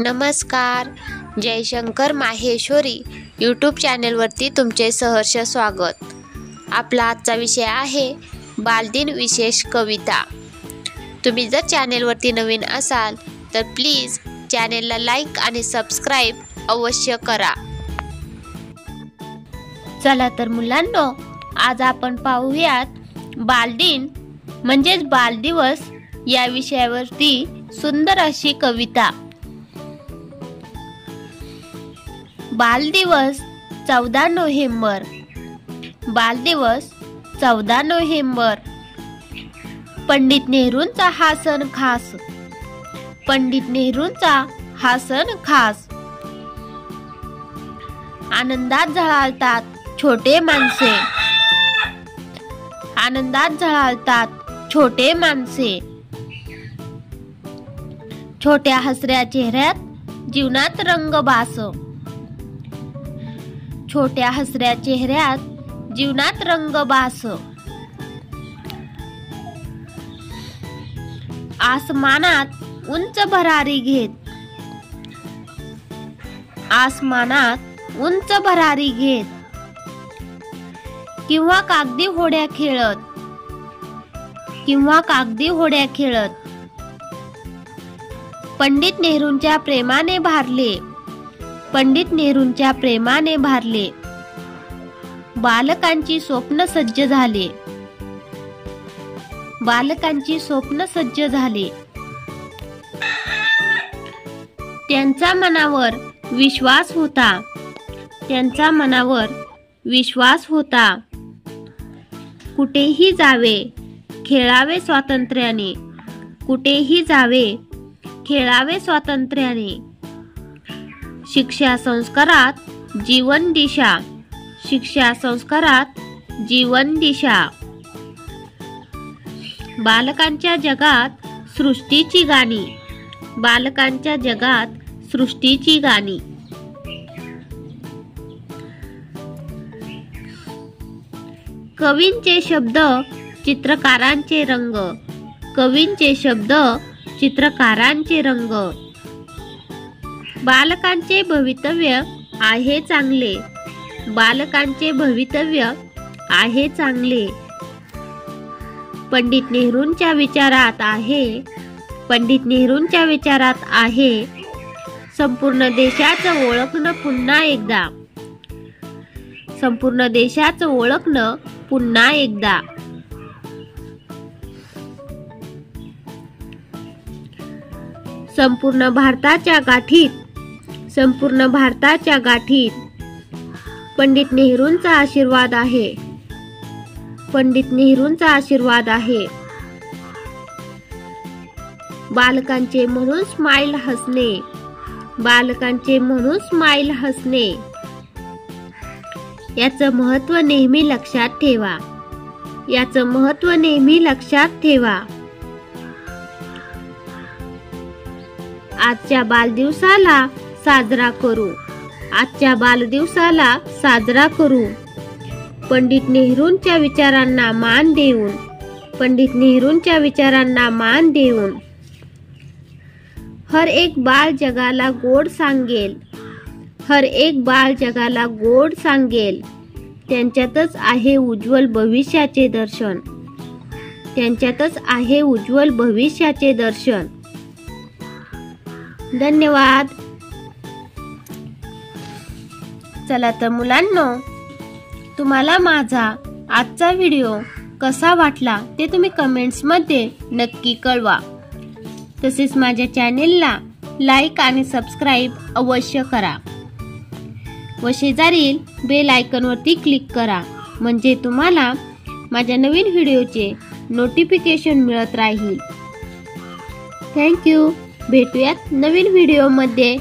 नमस्कार, जयशंकर माहेश्वरी यूट्यूब चॅनलवरती तुमचे सहर्ष स्वागत। आपला आजचा विषय आहे बालदिन विशेष कविता। तुम्ही जर चॅनलवरती नवीन असाल तर प्लीज चॅनलला लाईक आणि सबस्क्राईब अवश्य करा। चला तर मुलांनो, आज आपण पाहूयात बालदिन म्हणजेच बालदिवस या विषयावरती सुंदर अशी कविता। बालदिवस 14 नोव्हेंबर। बालदिवस 14 नोव्हेंबर। पंडित नेहरूंचा हा सण खास। पंडित नेहरूंचा हा सण खास। आनंदात झळाळतात छोटे माणसे। आनंदात झळाळतात छोटे माणसे। छोट्या हसऱ्या चेहऱ्यात जीवनात रंग बास। छोट्या हसऱ्या चेहऱ्यात जीवनात रंग बास। आसमानात उंच भरारी घेत। आसमानात उंच भरारी घेत। किंवा कागदी होड्या खेळत। किंवा कागदी होड्या खेळत। पंडित नेहरूंच्या प्रेमाने भारले। पंडित नेहरूंच्या प्रेमाने भारले। बालकांची स्वप्न सज्ज झाले। बालकांची स्वप्न सज्ज झाले। त्यांच्या मनावर विश्वास होता। त्यांच्या मनावर विश्वास होता। कुठेही जावे खेळावे स्वातंत्र्याने। कुठेही जावे खेळावे स्वातंत्र्याने। शिक्षा संस्कारात जीवन दिशा। शिक्षा संस्कारात जीवन दिशा। बालकांच्या जगात सृष्टीची गाणी। बालकांच्या जगात सृष्टीची गाणी। कवींचे शब्द चित्रकारांचे रंग। कवींचे शब्द चित्रकारांचे रंग। बालकांचे भवितव्य आहे चांगले। बालकांचे भवितव्य आहे चांगले। पंडित नेहरूंच्या विचारात आहे। पंडित नेहरूंच्या विचारात आहे संपूर्ण देशाचं ओळखणं पुन्हा एकदा। संपूर्ण देशाचं ओळखणं पुन्हा एकदा। संपूर्ण भारताच्या गाठीत। संपूर्ण भारताच्या गाठीत पंडित नेहरूंचा आशीर्वाद आहे। पंडित नेहरूंचा आशीर्वाद आहे। बालकांचे म्हणून स्माइल हसणे। बालकांचे म्हणून स्माइल हसणे। याचं महत्त्व नेहमी लक्षात ठेवा। याचं महत्त्व नेहमी लक्षात ठेवा। आजच्या बालदिवसाला साजरा करू। आजच्या बालदिवसाला साजरा करू। पंडित नेहरूंच्या विचारांना मान देऊन। पंडित नेहरूंच्या विचारांना मान देऊन। हर एक बाल जगाला गोड सांगेल। हर एक बाल जगाला गोड सांगेल त्यांच्यातच आहे उज्ज्वल भविष्याचे दर्शन। त्यांच्यातच आहे उज्ज्वल भविष्याचे दर्शन। धन्यवाद। चला तर मुलांनो, तुम्हाला माझा आजचा व्हिडिओ कसा वाटला ते तुम्ही कमेंट्स मध्ये नक्की कळवा। तसेच माझ्या चॅनेलला लाईक आणि सबस्क्राईब अवश्य करा व शेजारील बेल आयकॉनवरती क्लिक करा, म्हणजे तुम्हाला माझ्या नवीन व्हिडिओचे नोटिफिकेशन मिळत राहील। Thank you. भेटूयात नवीन व्हिडिओमध्ये।